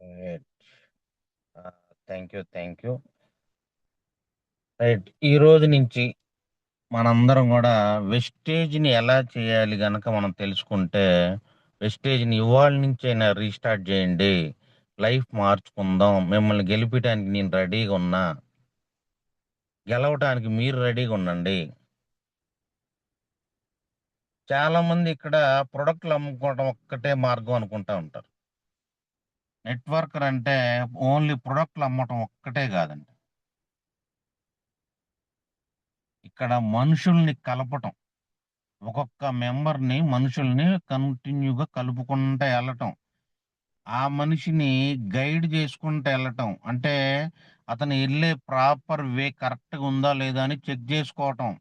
Right. Thank you. Thank you. Right. ఈ రోజు నుంచి మనందరం గూడా వెస్టేజ్‌ని ఎలా చేయాలి గనక మనం తెలుసుకుంటే, వెస్టేజ్‌ని ఇవాళ నుంచైనా రీస్టార్ట్ జేయండి. లైఫ్ మార్చుకుందాం. మిమ్మల్ని గెలిపియటానికి నేను రెడీగున్నా. గెలవటానికి మీరు రెడీగుండండి. చాలామంది ఇక్కడ ప్రొడక్ట్‌లు అమ్ముకోవడం ఒక్కటే మార్గం అనుకుంటా ఉంటారు. నెట్వర్కర్ అంటే ఓన్లీ ప్రొడక్ట్‌లు అమ్మటం ఒక్కటే గాదండి. ఇక్కడ మనుషుల్ని కలపటం. ఒక్కొక్క మెంబర్‌ని మనుషుల్ని కంటిన్యూగా కలుపుకుంటా ఎళ్ళటం. ఆ మనిషిని గైడ్ చేసుకుంటా ఎళ్ళటం. అంటే అతను ఎళ్ళే ప్రాపర్ వే కరెక్ట్‌గా ఉందా లేదా అని చెక్ జేసుకోవటం.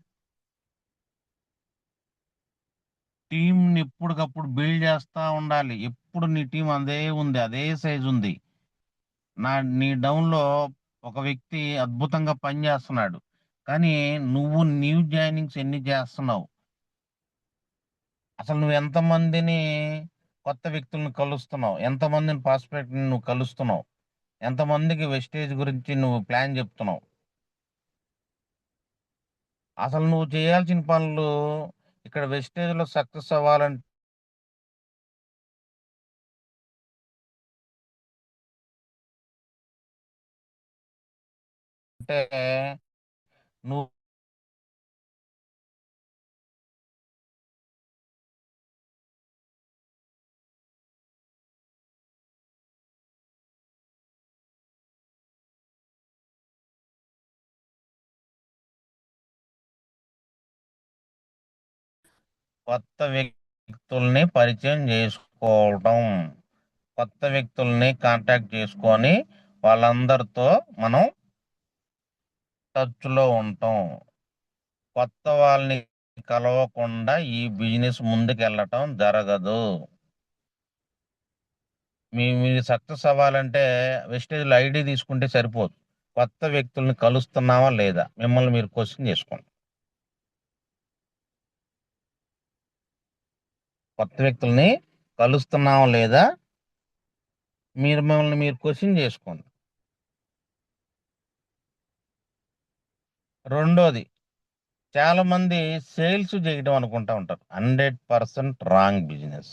టీమ్‌ని ఎప్పటికప్పుడు బిల్డ్ చేస్తా ఉండాలి. ఎప్పుడు నీ టీమ్ అదే ఉంది. అదే సైజ్ ఉంది. నీ డౌన్‌లో ఒక వ్యక్తి అద్భుతంగా పనిచేస్తున్నాడు. కానీ నువ్వు న్యూ జాయినింగ్స్ ఎన్ని చేస్తున్నావు? అసలు నువ్వు ఎంతమందిని కొత్త వ్యక్తులను కలుస్తున్నావు? ఎంతమందిని ప్రాస్పెక్ట్‌ని నువ్వు కలుస్తున్నావు? ఎంతమందికి వెస్టేజ్ గురించి నువ్వు ప్లాన్ జెప్తున్నావు? అసలు నువ్వు చేయాల్సిన పనులు ఇక్కడ వెస్టేజ్‌లో సక్సెస్ అవ్వాలంటే నువ్వు కొత్త వ్యక్తుల్ని పరిచయం జేసుకోవడం. కొత్త వ్యక్తుల్ని కాంటాక్ట్ చేసుకొని వాళ్ళందరితో మనం టచ్‌లో ఉంటాం. కొత్త వాళ్ళని కలవకుండా ఈ బిజినెస్ ముందుకెళ్ళటం జరగదు. మీరు సక్సెస్ అవ్వాలంటే వెస్టేజ్‌లో ఐడీ తీసుకుంటే సరిపోదు. కొత్త వ్యక్తుల్ని కలుస్తున్నామా లేదా? మిమ్మల్ని మీరు క్వెషన్ చేసుకోండి. కొత్త వ్యక్తుల్ని కలుస్తున్నామా లేదా? మిమ్మల్ని మీరు క్వెషన్ చేసుకోండి. రెండోది చాలామంది సేల్స్ చేయడం అనుకుంటా ఉంటారు. 100% రాంగ్ బిజినెస్.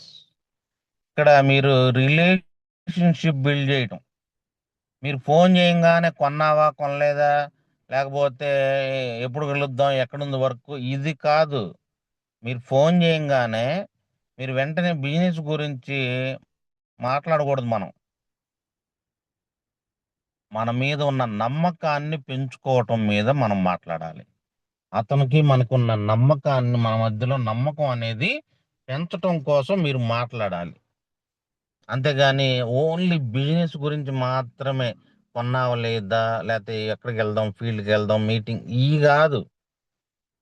ఇక్కడ మీరు రిలేషన్‌షిప్ బిల్డ్ చేయటం. మీరు ఫోను చేయంగానే కొన్నావా? కొనలేదా? లేకపోతే ఎప్పుడు కలుద్దాం? ఎక్కడుంది వర్కు? ఇది కాదు. మీరు ఫోను చేయంగానే మీరు వెంటనే బిజినెస్ గురించి మాట్లాడకూడదు మనం. మన మీద ఉన్న నమ్మకాన్ని పెంచుకోవటం మీద మనం మాట్లాడాలి. అతనికి మనకున్న నమ్మకాన్ని మన మధ్యలో నమ్మకం అనేది పెంచటం కోసం మీరు మాట్లాడాలి. అంతేగాని ఓన్లీ బిజినెస్ గురించి మాత్రమే కొన్నావా లేదా? లేతే ఎక్కడికెళ్దాం? ఫీల్డ్‌కెళ్దాం, మీటింగ్ ఇయి గాదు.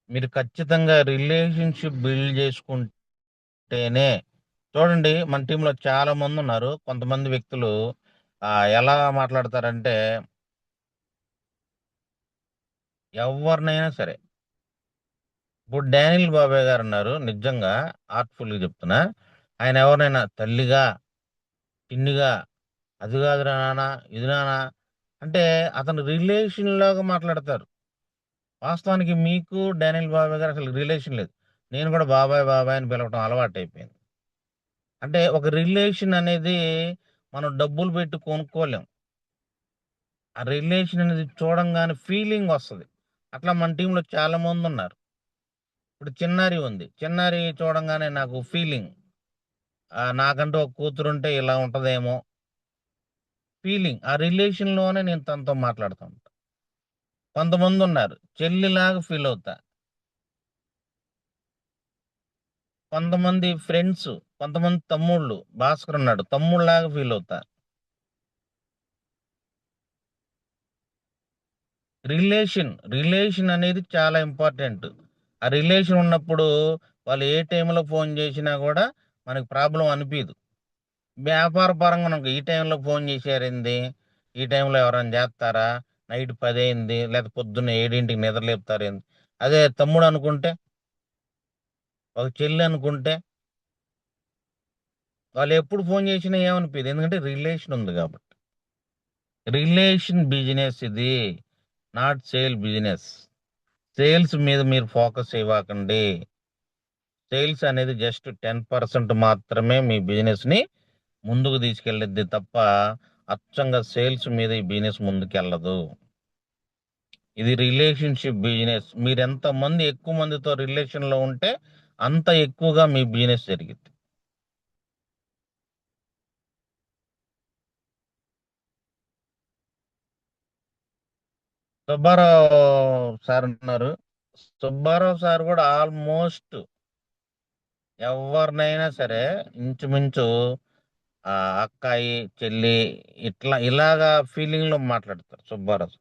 మీరు ఖచ్చితంగా రిలేషన్‌షిప్ బిల్డ్ చేసుకుంటేనే చూడండి మన టీమ్‌లో చాలా మందున్నారు. కొంతమంది వ్యక్తులు ఎలా మాట్లాడతారంటే ఎవ్వరినైనా సరే ఇప్పుడు 'డానియల్ బాబాయ్' గారున్నారు. నిజంగా హార్ట్‌ఫుల్‌గా చెప్తున్నా. ఆయన ఎవరినైనా తల్లిగా, పిన్నిగా, అది గాదురా నాన్న, ఇది నాన్న అంటే అతను రిలేషన్‌లాగా మాట్లాడతారు. వాస్తవానికి మీకు 'డానియల్ బాబాయ్' గారు అసలు రిలేషన్ లేదు. నేను కూడా బాబాయ్, బాబాయ్ అని పిలవటం అలవాటయిపోయింది. అంటే ఒక రిలేషన్ అనేది మనం డబ్బులు పెట్టి కొనుక్కోలేం. ఆ రిలేషన్ అనేది చూడంగానే ఫీలింగొస్తది. అట్లా మన టీమ్‌లో చాలా మందున్నారు. ఇప్పుడు 'చిన్నారి' ఉంది. 'చిన్నారి' చూడంగానే నాకు ఫీలింగ్. నాకంటూ ఒక కూతురుంటే ఇలా ఉంటదేమో ఫీలింగ్. ఆ రిలేషన్‌లోనే నేను తనతో మాట్లాడుతా ఉంటా. కొంతమందున్నారు చెల్లిలాగా ఫీలవుతా. కొంతమంది ఫ్రెండ్సు, కొంతమంది తమ్ముళ్ళు. 'భాస్కర్' ఉన్నాడు. తమ్ముడిలాగా ఫీలవుతా. రిలేషన్ అనేది చాలా ఇంపార్టెంట్. ఆ రిలేషన్ ఉన్నప్పుడు వాళ్ళు ఏ టైంలో ఫోను చేసినా గూడా మనకు ప్రాబ్లమ్ అనిపియదు. వ్యాపార పరంగా అనుకో ఈ టైంలో ఫోను చేశారేంది? ఈ టైంలో ఎవరైనా జేత్తారా? నైట్ 10 అయింది. లేతే పొద్దున్న 7కి నిద్ర లేపుతారేంది? అదే తమ్ముడనుకుంటే, ఒక చెల్లనుకుంటే వాళ్ళెప్పుడు ఫోను చేసినా ఏమనిపియదు. ఎందుకంటే రిలేషన్ ఉంది గాబట్టి. రిలేషన్ బిజినెస్ ఇది, నాట్ సేల్ బిజినెస్. సేల్స్ మీద మీరు ఫోకస్ ఇవ్వకండి. సేల్స్ అనేది జస్ట్ 10% మాత్రమే మీ బిజినెస్ ని ముందుకు తీసుకెళ్ళిద్ది తప్ప అచ్చంగా సేల్స్ మీద ఈ బిజినెస్ ముందుకెళ్ళదు. ఇది రిలేషన్షిప్ బిజినెస్. మీరు ఎంత మంది ఎక్కువ మందితో రిలేషన్ లో ఉంటే అంత ఎక్కువగా మీ బిజినెస్ జరిగింది. సుబ్బారావు సార్ ఉన్నారు. సుబ్బారావు సార్ కూడా ఆల్మోస్ట్ ఎవరినైనా సరే ఇంచుమించు ఆ అక్కాయి, చెల్లి, ఇలాగా ఫీలింగ్ లో మాట్లాడతారు సుబ్బారావు.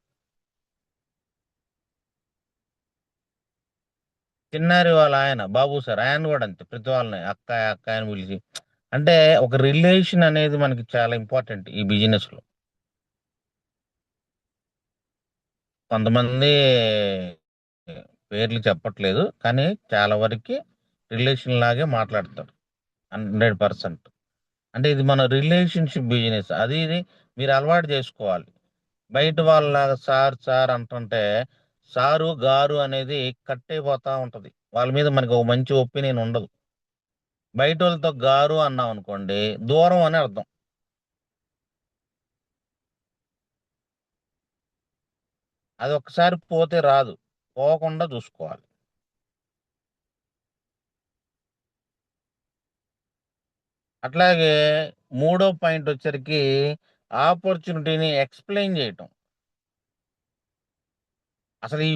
చిన్నారి వాళ్ళ ఆయన బాబు సార్, ఆయన కూడా అంతే, ప్రతి వాళ్ళని అక్కాయి అక్కాయి అని పిలిచి. అంటే ఒక రిలేషన్ అనేది మనకి చాలా ఇంపార్టెంట్ ఈ బిజినెస్ లో. కొంతమంది పేర్లు చెప్పట్లేదు కానీ చాలా వరకు రిలేషన్ లాగే మాట్లాడతారు. 100%. అంటే ఇది మన రిలేషన్షిప్ బిజినెస్. అది ఇది మీరు అలవాటు చేసుకోవాలి. బయట వాళ్ళలాగా సార్ సార్ అంటుంటే సారు గారు అనేది కట్ అయిపోతా ఉంటది. వాళ్ళ మీద మనకి ఒక మంచి ఒపీనియన్ ఉండదు. బయట వాళ్ళతో గారు అన్నాం అనుకోండి, దూరం అని అర్థం. అది ఒక్కసారి పోతే రాదు, పోకుండా చూసుకోవాలి. అట్లాగే మూడో పాయింట్ వచ్చరికి ఆపర్చునిటీని ఎక్స్ప్లెయిన్ చేయటం. అసలు ఈ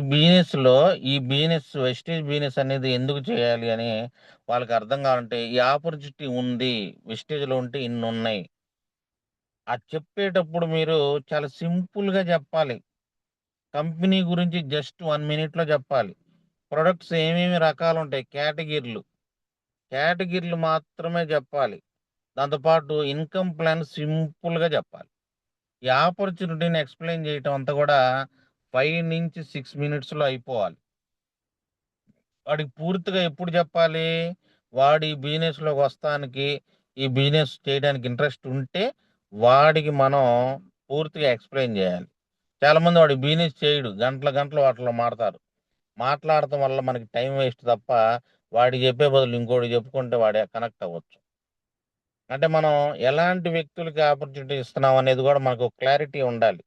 బిజినెస్ వెస్టేజ్ బిజినెస్ అనేది ఎందుకు చేయాలి అని వాళ్ళకి అర్థం కావాలంటే, ఈ ఆపర్చునిటీ ఉంది, వెస్టేజ్ లో ఉంటే ఇన్ని ఉన్నాయి. అది చెప్పేటప్పుడు మీరు చాలా సింపుల్ గా చెప్పాలి. కంపెనీ గురించి జస్ట్ 1 మినిట్ లో చెప్పాలి. ప్రొడక్ట్స్ ఏమేమి రకాలు ఉంటాయి, కేటగిరీలు మాత్రమే చెప్పాలి. దాంతోపాటు ఇన్కమ్ ప్లాన్ సింపుల్ గా చెప్పాలి. ఈ ఆపర్చునిటీని ఎక్స్ప్లెయిన్ చేయటం అంతా కూడా 5 నుంచి 6 మినిట్స్ లో అయిపోవాలి. వాడికి పూర్తిగా ఎప్పుడు చెప్పాలి? వాడి ఈ బిజినెస్ లోకి వస్తానికి, ఈ బిజినెస్ చేయడానికి ఇంట్రెస్ట్ ఉంటే వాడికి మనం పూర్తిగా ఎక్స్ప్లెయిన్ చేయాలి. చాలా మంది వాడి బిజినెస్ చేయడు, గంటల గంటలు వాటిలో మాట్లాడటం వల్ల మనకి టైం వేస్ట్ తప్ప వాడికి చెప్పే బదులు ఇంకోటి చెప్పుకుంటే వాడి కనెక్ట్ అవ్వచ్చు. అంటే మనం ఎలాంటి వ్యక్తులకి ఆపర్చునిటీ ఇస్తున్నాం అనేది కూడా మనకు క్లారిటీ ఉండాలి.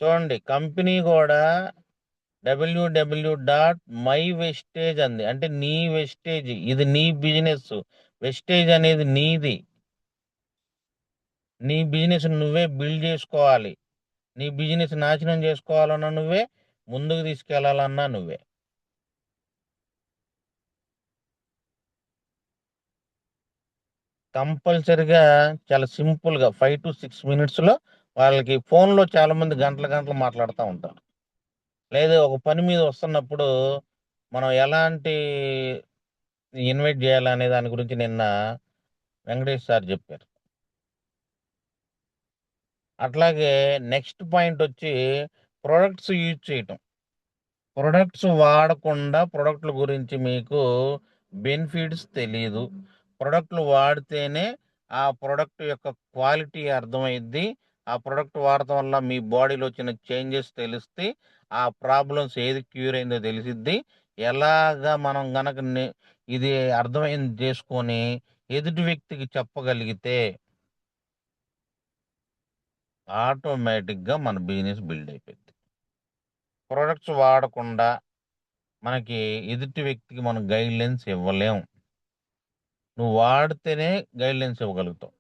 చూడండి, కంపెనీ కూడా www.mywestage అంది. అంటే నీ వెస్టేజ్, ఇది నీ బిజినెస్. వెస్టేజ్ అనేది నీది. నీ బిజినెస్ నువ్వే బిల్డ్ చేసుకోవాలి. నీ బిజినెస్ నాశనం చేసుకోవాలన్నా నువ్వే, ముందుకు తీసుకెళ్లాలన్నా నువ్వే. కంపల్సరిగా చాలా సింపుల్ గా 5 to 6 మినిట్స్ లో వాళ్ళకి ఫోన్ లో చాలా మంది గంటల గంటలు మాట్లాడుతూ ఉంటారు. లేదా ఒక పని మీద వస్తున్నప్పుడు మనం ఎలాంటి ఇన్వైట్ చేయాలనే దాని గురించి నిన్న వెంకటేష్ సార్ చెప్పారు. అట్లాగే నెక్స్ట్ పాయింట్ వచ్చి ప్రొడక్ట్స్ యూజ్ చేయటం. ప్రొడక్ట్స్ వాడకుండా ప్రొడక్ట్ల గురించి మీకు బెనిఫిట్స్ తెలియదు. ప్రొడక్ట్లు వాడితేనే ఆ ప్రొడక్ట్ యొక్క క్వాలిటీ అర్థమైద్ది. ఆ ప్రొడక్ట్ వాడటం వల్ల మీ బాడీలో వచ్చిన చేంజెస్ తెలిస్తే ఆ ప్రాబ్లమ్స్ ఏది క్యూర్ అయిందో తెలిసిద్ది. ఎలాగా మనం గనక ఇది అర్థమైంది చేసుకొని ఎదుటి వ్యక్తికి చెప్పగలిగితే ఆటోమేటిక్గా మన బిజినెస్ బిల్డ్ అయిపోయింది. ప్రొడక్ట్స్ వాడకుండా మనకి ఎదుటి వ్యక్తికి మనం గైడ్లైన్స్ ఇవ్వలేం. నువ్వు వాడితేనే గైడ్లైన్స్ ఇవ్వగలుగుతావు.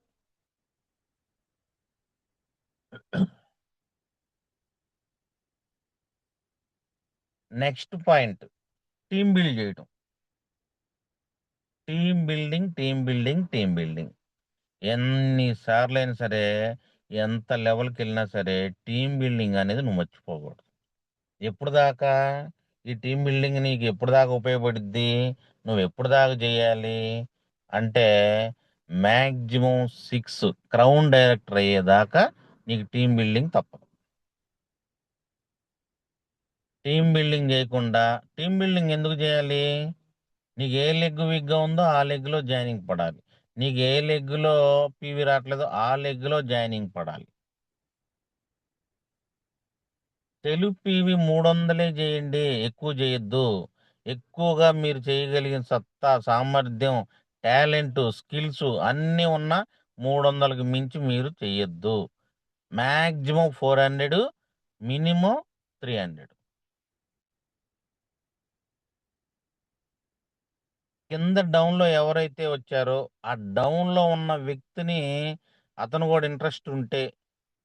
నెక్స్ట్ పాయింట్, టీమ్ బిల్డ్ చేయటం. Team building. ఎన్నిసార్లు అయినా సరే, ఎంత లెవెల్కి వెళ్ళినా సరే, టీమ్ బిల్డింగ్ అనేది నువ్వు మర్చిపోకూడదు. ఎప్పుడు దాకా ఈ టీమ్ బిల్డింగ్ నీకు ఎప్పుడు దాకా ఉపయోగపడుద్ది? నువ్వు ఎప్పుడు దాకా చేయాలి అంటే మ్యాక్సిమం 6 క్రౌన్ డైరెక్టర్ అయ్యేదాకా నీకు టీమ్ బిల్డింగ్ తప్పదు. టీమ్ బిల్డింగ్ చేయకుండా, టీమ్ బిల్డింగ్ ఎందుకు చేయాలి? నీకు ఏ లెగ్ వీక్గా ఉందో ఆ లెగ్లో జాయినింగ్ పడాలి. నీకు ఏ లెగ్గులో పీవీ రావట్లేదో ఆ లెగ్గులో జాయినింగ్ పడాలి. తెలుగు పీవీ 300 చేయండి, ఎక్కువ చేయొద్దు. ఎక్కువగా మీరు చేయగలిగిన సత్తా, సామర్థ్యం, టాలెంట్, స్కిల్స్ అన్నీ ఉన్న 300కి మించి మీరు చెయ్యొద్దు. Maximum 400, minimum 300. కింద డౌన్లో ఎవరైతే వచ్చారో ఆ డౌన్లో ఉన్న వ్యక్తిని, అతను కూడా ఇంట్రెస్ట్ ఉంటే,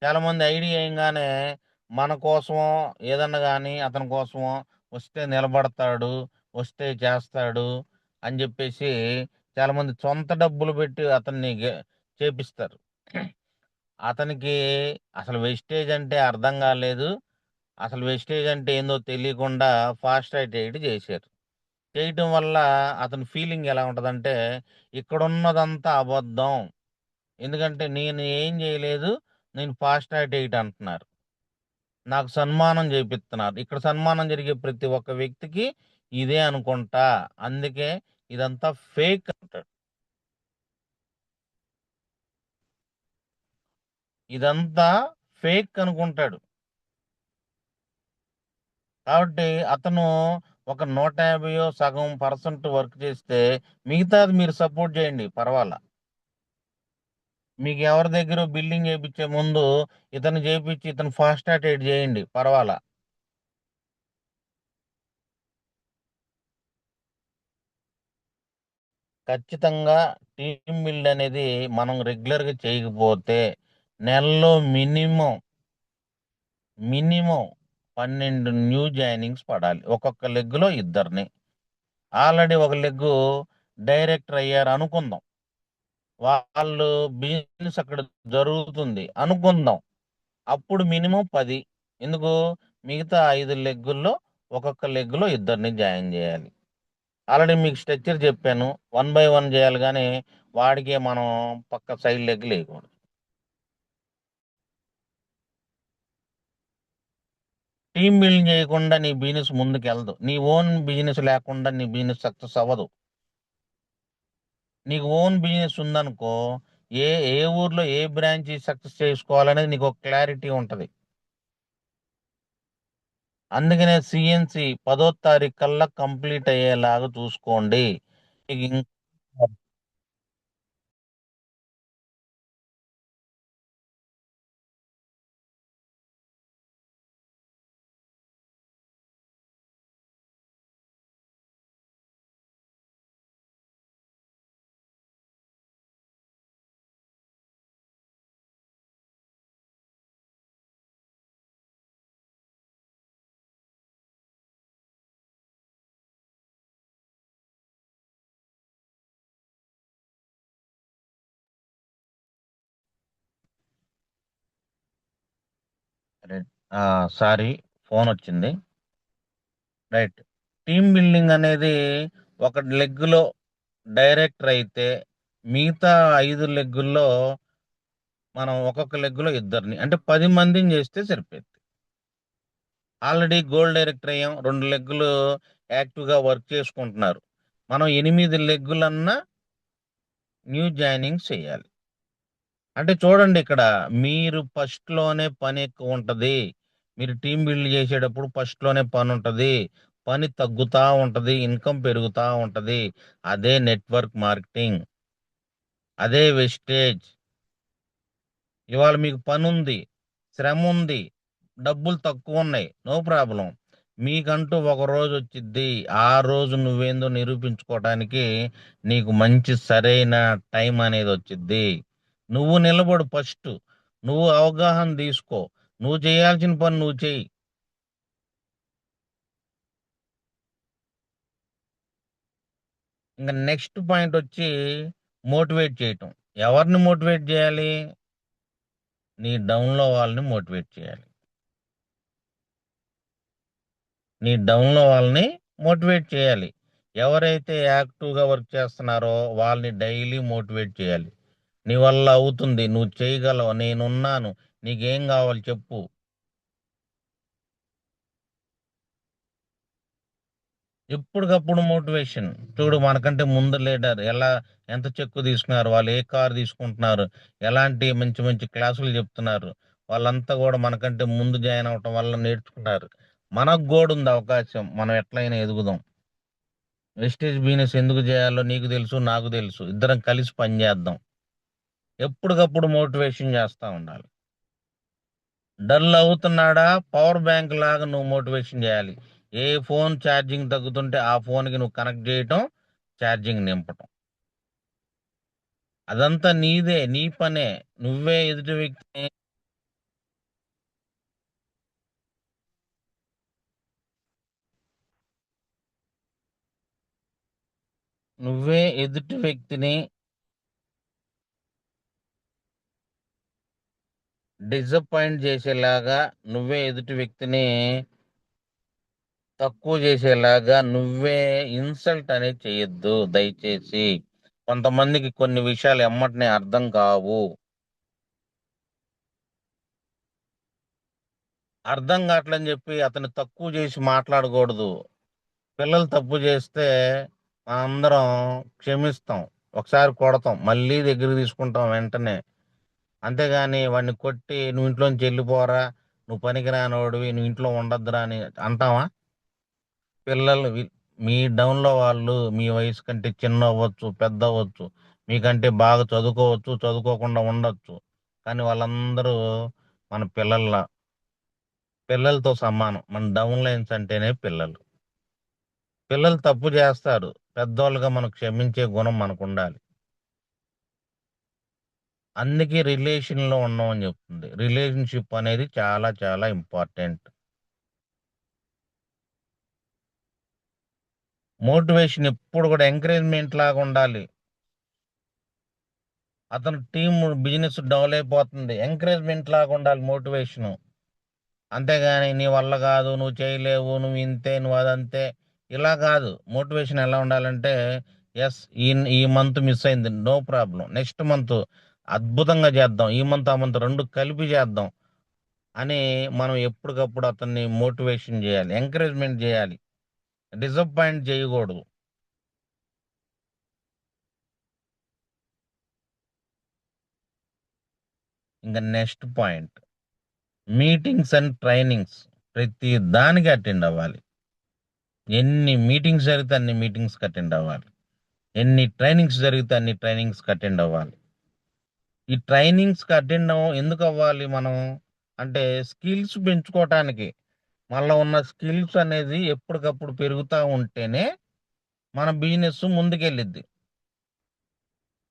చాలా మంది ఐడియా ఏంగానే మన కోసమో ఏదన్నా కానీ అతని కోసమో వస్తే నిలబడతాడు, వస్తే చేస్తాడు అని చెప్పేసి చాలా మంది సొంత డబ్బులు పెట్టి అతన్ని చేపిస్తారు. అతనికి అసలు వెస్టేజ్ అంటే అర్థం కాలేదు. అసలు వెస్టేజ్ అంటే ఏందో తెలియకుండా ఫాస్ట్ రైడ్ చేశారు. చేయటం వల్ల అతని ఫీలింగ్ ఎలా ఉంటదంటే, ఇక్కడున్నదంతా అబద్ధం. ఎందుకంటే నేను ఏం చేయలేదు. నేను ఫాస్ట్ రైడ్ అంటున్నారు. నాకు సన్మానం చేపిస్తున్నారు. ఇక్కడ సన్మానం జరిగే ప్రతి ఒక్క వ్యక్తికి ఇదే అనుకుంటా. అందుకే ఇదంతా ఫేక్ అంటాడు. ఇదంతా ఫేక్ అనుకుంటాడు. కాబట్టి అతను ఒక 150 సగం పర్సెంట్ వర్క్ చేస్తే మిగతాది మీరు సపోర్ట్ చేయండి, పర్వాలా. మీకు ఎవరి దగ్గర బిల్డింగ్ చేపించే ముందు ఇతను చేపించి ఇతను ఫాస్ట్ రైడ్ చేయండి, పర్వాలా. ఖచ్చితంగా టీమ్ బిల్డ్ అనేది మనం రెగ్యులర్గా చేయకపోతే నెలలో మినిమం 12 న్యూ జాయినింగ్స్ పడాలి, ఒక్కొక్క లెగ్గులో ఇద్దరిని. ఆల్రెడీ ఒక లెగ్గు డైరెక్టర్ అయ్యారు అనుకుందాం, వాళ్ళు బిజినెస్ అక్కడ జరుగుతుంది అనుకుందాం, అప్పుడు మినిమం 10. ఎందుకు? మిగతా 5 లెగ్గుల్లో ఒక్కొక్క లెగ్గులో ఇద్దరిని జాయిన్ చేయాలి. ఆల్రెడీ మీకు స్ట్రక్చర్ చెప్పాను, 1 by 1 చేయాలి కానీ వాడికే మనం పక్క సైడ్ లెగ్ లేకూడదు. టీమ్ బిల్డింగ్ చేయకుండా నీ బిజినెస్ ముందుకు వెళ్ళదు. నీ ఓన్ బిజినెస్ లేకుండా నీ బిజినెస్ సక్సెస్ అవ్వదు. నీకు ఓన్ బిజినెస్ ఉందనుకో, ఏ ఏ ఊర్లో ఏ బ్రాంచ్ సక్సెస్ చేసుకోవాలనేది నీకు ఒక క్లారిటీ ఉంటది. అందుకనే సిఎన్సి 10వ తారీఖు కల్లా కంప్లీట్ అయ్యేలాగా చూసుకోండి. మీకు సారీ, ఫోన్ వచ్చింది. రైట్. టీమ్ బిల్డింగ్ అనేది ఒక లెగ్గులో డైరెక్టర్ అయితే మిగతా 5 లెగ్గుల్లో మనం ఒక్కొక్క లెగ్గులో ఇద్దరిని, అంటే 10 మందిని చేస్తే సరిపోద్ది. ఆల్రెడీ గోల్డ్ డైరెక్టర్ అయ్యాం, 2 లెగ్గులు యాక్టివ్గా వర్క్ చేసుకుంటున్నారు. మనం 8 లెగ్గులన్నా న్యూ జాయినింగ్ చేయాలి. అంటే చూడండి, ఇక్కడ మీరు ఫస్ట్లోనే పని ఎక్కువ ఉంటది. మీరు టీం బిల్డ్ చేసేటప్పుడు ఫస్ట్లోనే పని ఉంటది. పని తగ్గుతా ఉంటది, ఇన్కమ్ పెరుగుతా ఉంటది. అదే నెట్వర్క్ మార్కెటింగ్, అదే వెస్టేజ్. ఇవాళ మీకు పని ఉంది, శ్రమ ఉంది, డబ్బులు తక్కువ ఉన్నాయి, నో ప్రాబ్లం. మీకంటూ ఒక రోజు వచ్చిద్ది. ఆ రోజు నువ్వేందో నిరూపించుకోవడానికి నీకు మంచి సరైన టైం అనేది వచ్చిద్ది. నువ్వు నిలబడు ఫస్ట్, నువ్వు అవగాహన తీసుకో, నువ్వు చేయాల్సిన పని నువ్వు చెయ్యి. ఇంకా నెక్స్ట్ పాయింట్ వచ్చి మోటివేట్ చేయటం. ఎవరిని మోటివేట్ చేయాలి? నీ డౌన్లో వాళ్ళని మోటివేట్ చేయాలి. నీ డౌన్లో వాళ్ళని మోటివేట్ చేయాలి. ఎవరైతే యాక్టివ్గా వర్క్ చేస్తున్నారో వాళ్ళని డైలీ మోటివేట్ చేయాలి. నీ వల్ల అవుతుంది, నువ్వు చేయగలవు, నేనున్నాను, నీకేం కావాలి చెప్పు. ఎప్పటికప్పుడు మోటివేషన్. చూడు మనకంటే ముందు లీడర్ ఎంత చెక్కు తీసుకున్నారు, వాళ్ళు ఏ కారు తీసుకుంటున్నారు, ఎలాంటి మంచి మంచి క్లాసులు చెప్తున్నారు. వాళ్ళంతా కూడా మనకంటే ముందు జాయిన్ అవ్వటం వల్ల నేర్చుకున్నారు. మనకు కూడా ఉంది అవకాశం. మనం ఎట్లయినా ఎదుగుదాం. వెస్టేజ్ బిజినెస్ ఎందుకు చేయాలో నీకు తెలుసు, నాకు తెలుసు. ఇద్దరం కలిసి పనిచేద్దాం. ఎప్పటికప్పుడు మోటివేషన్ చేస్తా ఉండాలి. డల్ అవుతున్నాడా, పవర్ బ్యాంక్ లాగా నువ్వు మోటివేషన్ చేయాలి. ఏ ఫోన్ ఛార్జింగ్ తగ్గుతుంటే ఆ ఫోన్కి నువ్వు కనెక్ట్ చేయటం, ఛార్జింగ్ నింపటం. అదంతా నీదే, నీ పనే. నువ్వే ఎదుటి వ్యక్తిని నువ్వే ఎదుటి వ్యక్తిని డిసప్పాయింట్ చేసేలాగా, నువ్వే ఎదుటి వ్యక్తిని తక్కువ చేసేలాగా, నువ్వే ఇన్సల్ట్ అనేది చేయొద్దు దయచేసి. కొంతమందికి కొన్ని విషయాలు ఎమ్మటనే అర్థం కావు. అర్థం కావట్లని చెప్పి అతన్ని తక్కువ చేసి మాట్లాడకూడదు. పిల్లలు తప్పు చేస్తే అందరం క్షమిస్తాం. ఒకసారి కొడతాం, మళ్ళీ దగ్గరికి తీసుకుంటాం వెంటనే. అంతేగాని వాడిని కొట్టి నువ్వు ఇంట్లోంచి వెళ్ళిపోరా, నువ్వు పనికిరానోడివి, నువ్వు ఇంట్లో ఉండొద్దురా అని అంటావా? పిల్లలు మీ డౌన్లో వాళ్ళు మీ వయసు కంటే చిన్న అవ్వచ్చు, పెద్ద అవ్వచ్చు, మీకంటే బాగా చదువుకోవచ్చు, చదువుకోకుండా ఉండొచ్చు. కానీ వాళ్ళందరూ మన పిల్లలతో సమానం. మన డౌన్ లైన్స్ అంటేనే పిల్లలు. పిల్లలు తప్పు చేస్తారు. పెద్దోళ్ళుగా మనం క్షమించే గుణం మనకుండాలి. అందుకే రిలేషన్‌లో ఉన్నామని చెప్తుంది. రిలేషన్‌షిప్ అనేది చాలా చాలా ఇంపార్టెంట్. మోటివేషన్ ఎప్పుడు కూడా ఎంకరేజ్‌మెంట్ లాగా ఉండాలి. అతని టీమ్ బిజినెస్ డెవలప్ అయిపోతుంది. ఎంకరేజ్‌మెంట్ లాగా ఉండాలి మోటివేషను. అంతేగాని నీ వల్ల కాదు, నువ్వు చేయలేవు, నువ్వు ఇంతే, నువ్వు అదంతే, ఇలా కాదు. మోటివేషన్ ఎలా ఉండాలంటే, యెస్, ఈ మంత్ మిస్ అయింది. No problem. నెక్స్ట్ మంత్ అద్భుతంగా చేద్దాం. ఈ మంత్, ఆ మంత్ 2 కలిపి చేద్దాం అని మనం ఎప్పటికప్పుడు అతన్ని మోటివేషన్ చేయాలి. ఎంకరేజ్‌మెంట్ చేయాలి. డిసప్పాయింట్ చేయకూడదు. ఇంక next point, meetings and trainings. ప్రతి దానికి అటెండ్ అవ్వాలి. ఎన్ని మీటింగ్స్ జరిగితే అన్ని మీటింగ్స్‌కి అటెండ్ అవ్వాలి. ఎన్ని ట్రైనింగ్స్ జరిగితే అన్ని ట్రైనింగ్స్‌కి అటెండ్ అవ్వాలి. ఈ ట్రైనింగ్స్‌కి అటెండ్ ఎందుకు అవ్వాలి మనం? అంటే స్కిల్స్ పెంచుకోవటానికి. మనలో ఉన్న స్కిల్స్ అనేది ఎప్పటికప్పుడు పెరుగుతా ఉంటేనే మన బిజినెస్ ముందుకెళ్ళిద్ది.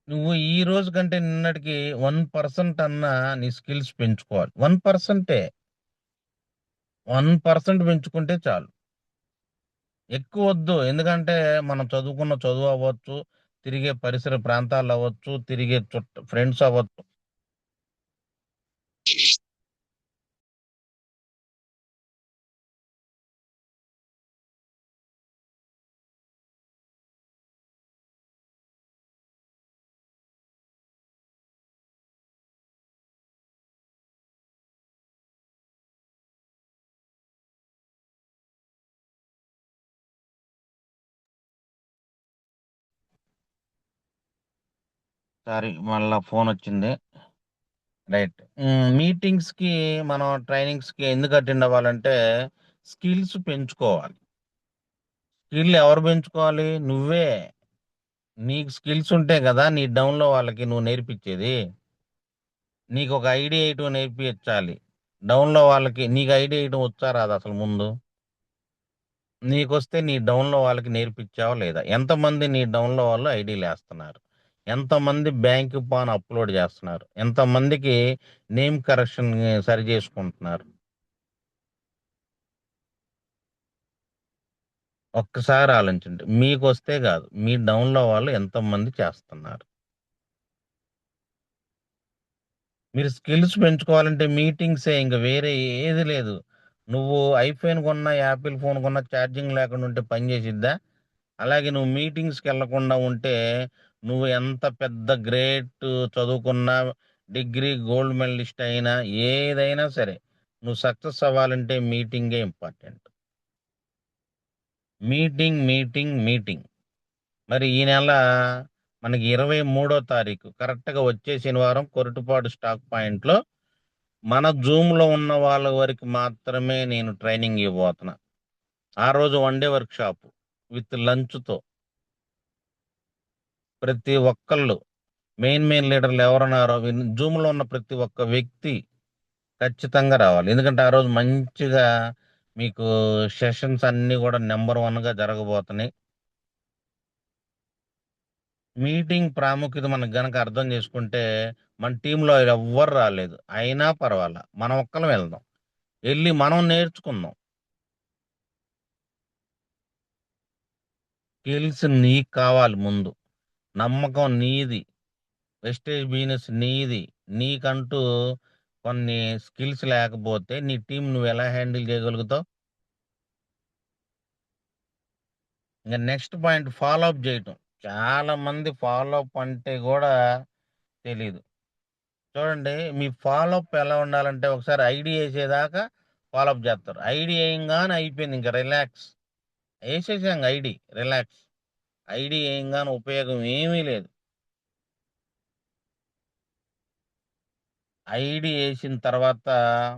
నువ్వు ఈ రోజు కంటే నిన్నటికి 1% అన్నా నీ స్కిల్స్ పెంచుకోవాలి. 1%. 1% పెంచుకుంటే చాలు. ఎక్కువొద్దు. ఎందుకంటే మనం చదువుకున్న చదువు అవ్వచ్చు, తిరిగే పరిసర ప్రాంతాలు అవ్వచ్చు, తిరిగే ఫ్రెండ్స్ అవ్వచ్చు. సారీ, మళ్ళా ఫోనొచ్చింది. రైట్. మీటింగ్స్‌కి మనం ట్రైనింగ్స్‌కి ఎందుకు అటెండ్ అవ్వాలంటే, స్కిల్స్ పెంచుకోవాలి. స్కిల్ ఎవరు పెంచుకోవాలి? నువ్వే. నీకు స్కిల్స్ ఉంటే గదా, నీ డౌన్‌లో వాళ్ళకి నువ్వు నేర్పిచ్చేది. నీకొక ఐడియా ఏయటం నేర్పిచ్చాలి. డౌన్‌లో వాళ్ళకి నీకు ఐడియా ఏయటం వచ్చా రాదా అసలు ముందు? నీకొస్తే నీ డౌన్‌లో వాళ్ళకి నేర్పిచ్చావా లేదా? ఎంతమంది నీ డౌన్‌లో వాళ్ళు ఐడీలేస్తన్నారు? ఎంతమంది బ్యాంక్ పాన్ అప్‌లోడ్ జేస్తున్నారు? ఎంతమందికి నేమ్ కరెక్షన్ సరి జేసుకుంటున్నారు? ఒక్కసారి ఆలోచించండి. మీకొస్తే గాదు, మీ డౌన్‌లో వాళ్ళు ఎంతమంది చేస్తున్నారు? మీరు స్కిల్స్ పెంచుకోవాలంటే మీటింగ్సే, ఇంక వేరే ఏది లేదు. నువ్వు ఐఫోన్ కొన్నా, యాపిల్ ఫోన్ కొన్నా ఛార్జింగ్ లేకుండా ఉంటే పని చేసిద్దా? అలాగే నువ్వు మీటింగ్స్‌కెళ్ళకుండా ఉంటే, నువ్వు ఎంత పెద్ద గ్రేట్ చదువుకున్నా, డిగ్రీ గోల్డ్ మెడలిస్ట్ అయినా, ఏదైనా సరే, నువ్వు సక్సెస్ అవ్వాలంటే మీటింగే ఇంపార్టెంట్. Meeting, meeting, meeting. మరి ఈ నెల మనకి 23వ తారీఖు కరెక్ట్‌గా వచ్చే శనివారం కొరటుపాడు స్టాక్ పాయింట్‌లో మన జూమ్‌లో ఉన్న వాళ్ళ వరకు మాత్రమే నేను ట్రైనింగ్ ఇవ్వబోతున్నా. ఆ రోజు వన్ డే వర్క్‌షాప్ విత్ లంచ్‌తో. ప్రతి ఒక్కళ్ళు మెయిన్ లీడర్లు ఎవరున్నారో జూమ్‌లో ఉన్న ప్రతి ఒక్క వ్యక్తి ఖచ్చితంగా రావాలి. ఎందుకంటే ఆ రోజు మంచిగా మీకు సెషన్స్ అన్నీ కూడా నంబర్ వన్‌గా జరగబోతున్నాయి. మీటింగ్ ప్రాముఖ్యత మనకు గనక అర్థం చేసుకుంటే, మన టీమ్‌లో ఎవ్వరు రాలేదు. అయినా పర్వాలా. మనం ఒక్కలం వెళ్దాం. ఎళ్లి మనం నేర్చుకుందాం. స్కిల్స్ నీకు కావాలి ముందు. నమ్మకం నీది. వెస్టేజ్ బిజినెస్ నీది. నీకంటూ కొన్ని స్కిల్స్ లేకపోతే నీ టీమ్ నువ్వెలా హ్యాండిల్ చేయగలుగుతావు? ఇంక నెక్స్ట్ పాయింట్ ఫాలో అప్ జేయటం. చాలా మంది ఫాలో అప్ అంటే గూడా తెలీదు. చూడండి మీ ఫాలో అప్ ఎలా ఉండాలంటే ఒకసారి ఐడీ యేసేదాకా ఫాలో అప్ జేస్తారు. ఐడీ ఏయంగానే అయిపోయింది ఇంక రిలాక్స్. యేసేసాంగ ఐడీ రిలాక్స్. ఐడీ ఏయంగానే ఉపయోగం ఏమీ లేదు. ఐడీ యేసిన తర్వాత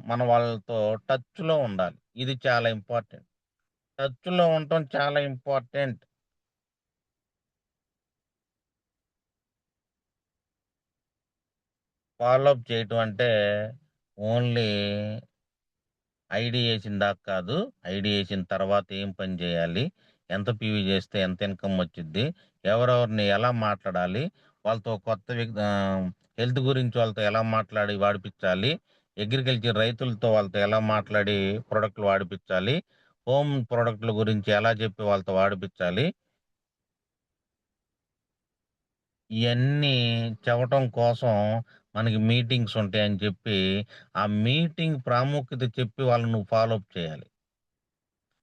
మనం వాళ్ళతో టచ్‌లో ఉండాలి. ఇది చాలా ఇంపార్టెంట్. టచ్‌లో ఉండటం చాలా ఇంపార్టెంట్. ఫాలో అప్ చేయటం అంటే ఓన్లీ ఐడీ ఏసిన దాకా కాదు. ఐడీ ఏసిన తర్వాత ఏం పని జేయాలి? ఎంత పీవీ జేస్తే ఎంత ఇన్‌కమ్ వచ్చిద్ది? ఎవరెవరిని ఎలా మాట్లాడాలి? వాళ్ళతో హెల్త్ గురించి వాళ్ళతో ఎలా మాట్లాడి వాడిపిచ్చాలి? అగ్రికల్చర్ రైతులతో వాళ్ళతో ఎలా మాట్లాడి ప్రొడక్ట్‌లు వాడిపిచ్చాలి? హోమ్ ప్రొడక్ట్‌ల గురించి ఎలా చెప్పి వాళ్ళతో వాడిపిచ్చాలి? ఇయన్నీ చెప్పటం కోసం మనకి మీటింగ్స్ ఉంటాయని చెప్పి, ఆ మీటింగ్ ప్రాముఖ్యత చెప్పి వాళ్ళని నువ్వు ఫాలో అప్ చేయాలి.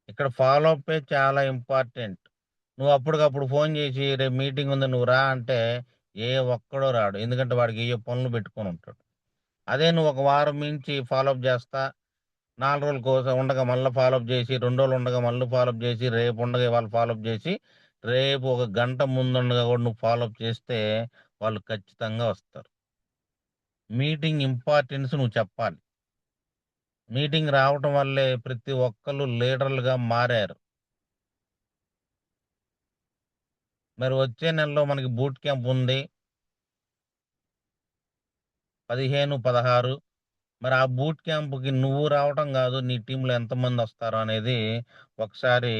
ఇక్కడ ఫాలో అప్పే చాలా ఇంపార్టెంట్. నువ్వు అప్పటికప్పుడు ఫోన్ చేసి, "రేపు మీటింగ్ ఉంది నువ్వు రా" అంటే, ఏ ఒక్కడు రాడు. ఎందుకంటే వాడికి ఏయో పనులు పెట్టుకొని ఉంటాడు. అదే నువ్వు ఒక వారం నుంచి ఫాలో అప్ చేస్తా, 4 రోజుల కోసం ఉండగా మళ్ళా ఫాలో అప్ చేసి, 2 రోజులు ఉండగా మళ్ళీ ఫాలో అప్ చేసి, రేపు ఉండగా ఇవాళ ఫాలో అప్ చేసి, రేపు ఒక గంట ముందుండగా కూడా నువ్వు ఫాలో అప్ చేస్తే వాళ్ళు ఖచ్చితంగా వస్తారు. మీటింగ్ ఇంపార్టెన్స్ నువ్వు చెప్పాలి. మీటింగ్ రావటం వల్లే ప్రతి ఒక్కళ్ళు లీడర్లుగా మారారు. మరి వచ్చే నెలలో మనకి బూట్ క్యాంప్ ఉంది. 15, 16 మరి ఆ బూట్ క్యాంప్‌కి నువ్వు రావటం గాదు, నీ టీమ్‌లో ఎంతమందొస్తారో అనేది ఒకసారి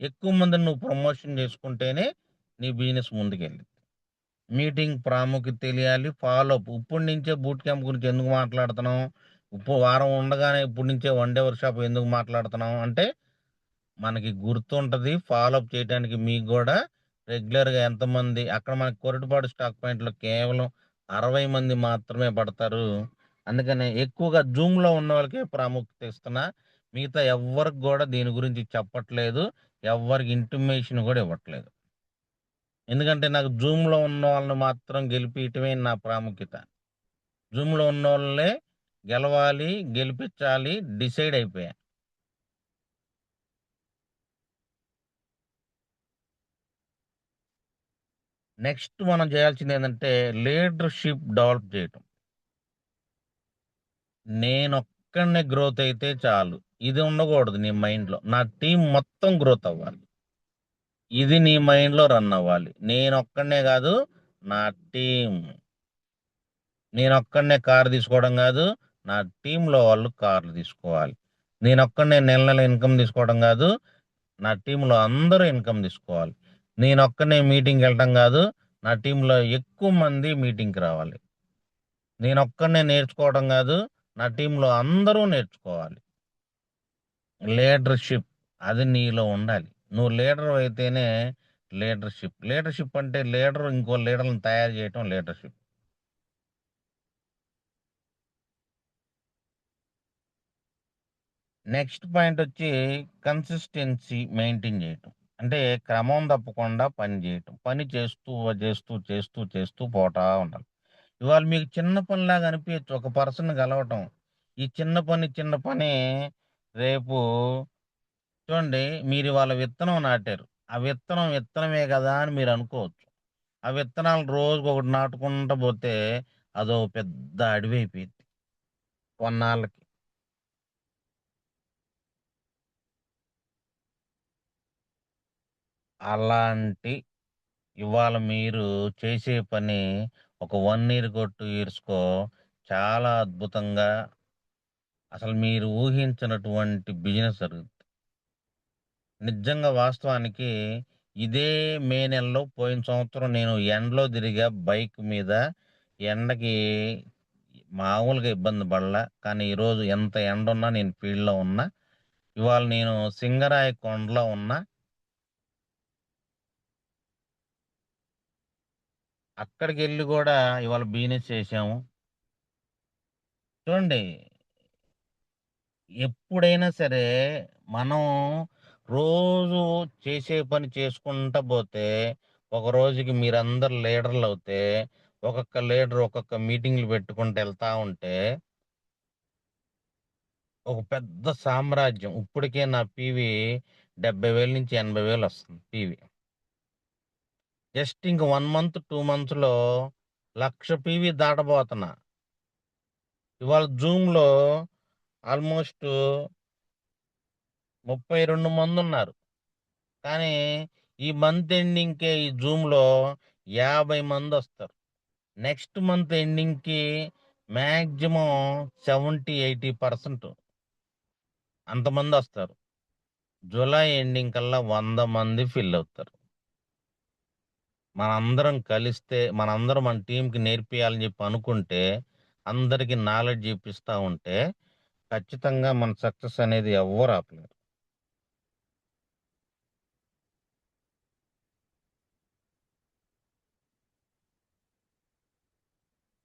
ఎక్కువ మందిని నువ్వు ప్రమోషన్ చేసుకుంటేనే నీ బిజినెస్ ముందుకెళ్ళిద్ది. మీటింగ్ ప్రాముఖ్యత తెలియాలి. Follow up. ఇప్పటి నుంచే బూట్ క్యాంప్ గురించి ఎందుకు మాట్లాడుతున్నాం? వారం ఉండగానే ఇప్పటి నుంచే వన్ డే వర్క్‌షాప్ ఎందుకు మాట్లాడుతున్నాం అంటే మనకి గుర్తుంటది. ఫాలో అప్ చేయటానికి మీకు గూడా రెగ్యులర్‌గా ఎంతమంది అక్కడ మనకి కొరటుపాడు స్టాక్ పాయింట్‌లో కేవలం 60 మంది మాత్రమే పడతారు. అందుకనే ఎక్కువగా జూమ్‌లో ఉన్నోళ్ళకే ప్రాముఖ్యత ఇస్తున్నా. మిగతా ఎవ్వరికి గూడా దీని గురించి చెప్పట్లేదు. ఎవ్వరికి ఇంటిమేషన్ గూడా ఇవ్వట్లేదు. ఎందుకంటే నాకు జూమ్‌లో ఉన్నోళ్ళని మాత్రం గెలిపియటమే నా ప్రాముఖ్యత. జూమ్‌లో ఉన్నోళ్ళనే గెలవాలి, గెలిపిచ్చాలి డిసైడ్ అయిపోయా. నెక్స్ట్ మనం చేయాల్సిందేందంటే లీడర్‌షిప్ డెవలప్ చేయటం. నేనొక్కడినే గ్రోత్ అయితే చాలు. ఇది ఉండకూడదు నీ మైండ్‌లో. నా టీమ్ మొత్తం గ్రోత్ అవ్వాలి. ఇది నీ మైండ్‌లో రన్ అవ్వాలి. నేనొక్కడినే గాదు, నా టీమ్. నేనొక్కడినే కారు తీసుకోవడం గాదు, నా టీమ్‌లో వాళ్ళు కార్లు తీసుకోవాలి. నేనొక్కడినే నెల నెల ఇన్‌కమ్ తీసుకోవడం గాదు, నా టీమ్‌లో అందరూ ఇన్‌కమ్ తీసుకోవాలి. నేనొక్కడినే మీటింగ్‌కెళ్ళటం గాదు, నా టీమ్‌లో ఎక్కువ మంది మీటింగ్‌కి రావాలి. నేనొక్కడినే నేర్చుకోవడం గాదు, నా టీమ్‌లో అందరూ నేర్చుకోవాలి. లీడర్‌షిప్ అది నీలో ఉండాలి. నువ్వు లీడర్ అయితేనే లీడర్‌షిప్. లీడర్‌షిప్ అంటే లీడర్ ఇంకో లీడర్‌ని తయారు చేయటం లీడర్‌షిప్. నెక్స్ట్ పాయింటొచ్చి కన్సిస్టెన్సీ మెయింటైన్ చేయటం. అంటే క్రమం తప్పకుండా పని చేయటం. పని చేస్తూ పోతా ఉండాలి. ఇవాళ మీకు చిన్న పనిలాగా అనిపియచ్చు ఒక పర్సన్‌ని గలవటం. ఈ చిన్న పని రేపు చూడండి, మీరు ఇవాళ విత్తనం నాటారు. ఆ విత్తనం విత్తనమే కదా అని మీరు అనుకోవచ్చు. ఆ విత్తనాలు రోజుకొకటి నాటుకుంటా పోతే అదో పెద్ద అడవి అయిపోయిద్ది కొన్నాళ్ళకి. అలాంటి ఇవాళ మీరు చేసే పని ఒక 1 ఇయర్‌కో, 2 ఇయర్స్‌కో చాలా అద్భుతంగా అసలు మీరు ఊహించనటువంటి బిజినెస్ జరుగుద్ది. నిజంగా వాస్తవానికి ఇదే మే నెలలో పోయిన సంవత్సరం నేను ఎండలో తిరిగా బైక్ మీద. ఎండకి మామూలుగా ఇబ్బంది పడలా. కానీ ఈరోజు ఎంత ఎండున్నా నేను ఫీల్డ్‌లో ఉన్నా. ఇవాళ నేను సింగరాయ కొండలో ఉన్నా. అక్కడికెళ్ళి గూడా ఇవాళ బిజినెస్ చేశాము. చూడండి, ఎప్పుడైనా సరే మనం రోజు చేసే పని చేసుకుంటా పోతే, ఒక రోజుకి మీరందరూ లీడర్‌లవుతే, ఒక్కొక్క లీడర్ ఒక్కొక్క మీటింగ్‌లు పెట్టుకుంటూ ఎళ్తా ఉంటే, ఒక పెద్ద సామ్రాజ్యం. ఇప్పటికే నా పీవీ 70,000-80,000 వస్తుంది పీవీ. జస్ట్ ఇంక 1 మంత్, 2 మంత్స్‌లో 1,00,000 పీవీ దాటబోతున్నా. ఇవాళ జూమ్‌లో ఆల్మోస్ట్ 32 మందున్నారు. కానీ ఈ మంత్ ఎండింగ్‌కే ఈ జూమ్‌లో 50 మందొస్తారు. నెక్స్ట్ మంత్ ఎండింగ్‌కి మాక్సిమం 70, 80% అంతమందొస్తారు. జులై ఎండింగ్ కల్లా 100 మంది ఫిల్ అవుతారు. మనందరం కలిస్తే, మనందరం మన టీమ్‌కి నేర్పియాలని చెప్పి అనుకుంటే, అందరికి నాలెడ్జ్ ఇప్పిస్తా ఉంటే, ఖచ్చితంగా మన సక్సెస్ అనేది ఎవ్వరు ఆపలేరు.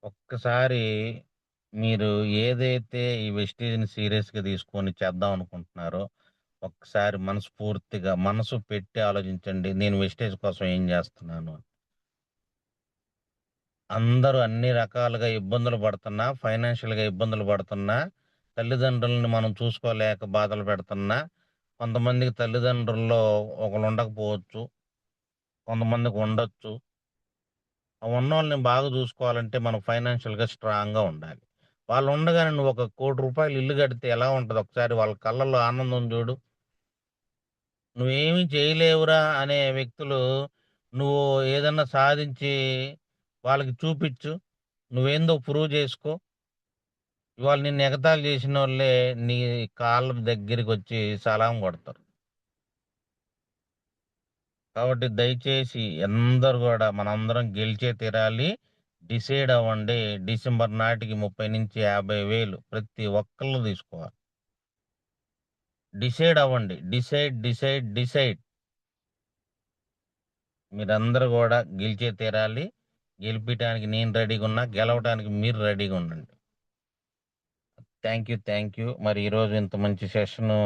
ఒక్కసారి మీరు ఏదైతే ఈ వెస్టేజ్‌ని సీరియస్‌గా తీసుకొని చేద్దాం అనుకుంటున్నారో, ఒక్కసారి మనస్ఫూర్తిగా మనసు పెట్టి ఆలోచించండి. నేను వెస్టేజ్ కోసం ఏం చేస్తున్నాను అని. అందరూ అన్ని రకాలుగా ఇబ్బందులు పడుతున్నా, ఫైనాన్షియల్‌గా ఇబ్బందులు పడుతున్నా, తల్లిదండ్రులని మనం చూసుకోలేక బాధలు పెడుతున్నా, కొంతమందికి తల్లిదండ్రుల్లో ఒకళ్ళు ఉండకపోవచ్చు. కొంతమందికి ఉండొచ్చు. ఆ ఉన్నోళ్ళని బాగా చూసుకోవాలంటే మనం ఫైనాన్షియల్‌గా స్ట్రాంగ్‌గా ఉండాలి. వాళ్ళు ఉండగానే నువ్వు ఒక రూ. 1,00,00,000 ఇల్లు కడితే ఎలా ఉంటది? ఒకసారి వాళ్ళ కళ్ళల్లో ఆనందం చూడు. నువ్వేమి చేయలేవురా అనే వ్యక్తులు నువ్వు ఏదన్నా సాధించి వాళ్ళకి చూపిచ్చు. నువ్వేందో ప్రూవ్ చేసుకో. ఇవాళ నిన్ను ఎగతాళి చేసినోళ్ళే నీ కాళ్ళ దగ్గరికొచ్చి సలాం కొడతారు. కాబట్టి దయచేసి అందరూ గూడా మనందరం గెలిచే తీరాలి. డిసైడ్ అవ్వండి. డిసెంబర్ నాటికి 30,000-50,000 ప్రతి ఒక్కళ్ళు తీసుకోవాలి. డిసైడ్ అవ్వండి. Decide, decide, decide. మీరందరూ గూడా గెలిచే తీరాలి. గెలిపియటానికి నేను రెడీగున్నా. గెలవటానికి మీరు రెడీగుండండి. Thank you. Thank you. మరి ఈరోజు ఇంత మంచి సెషను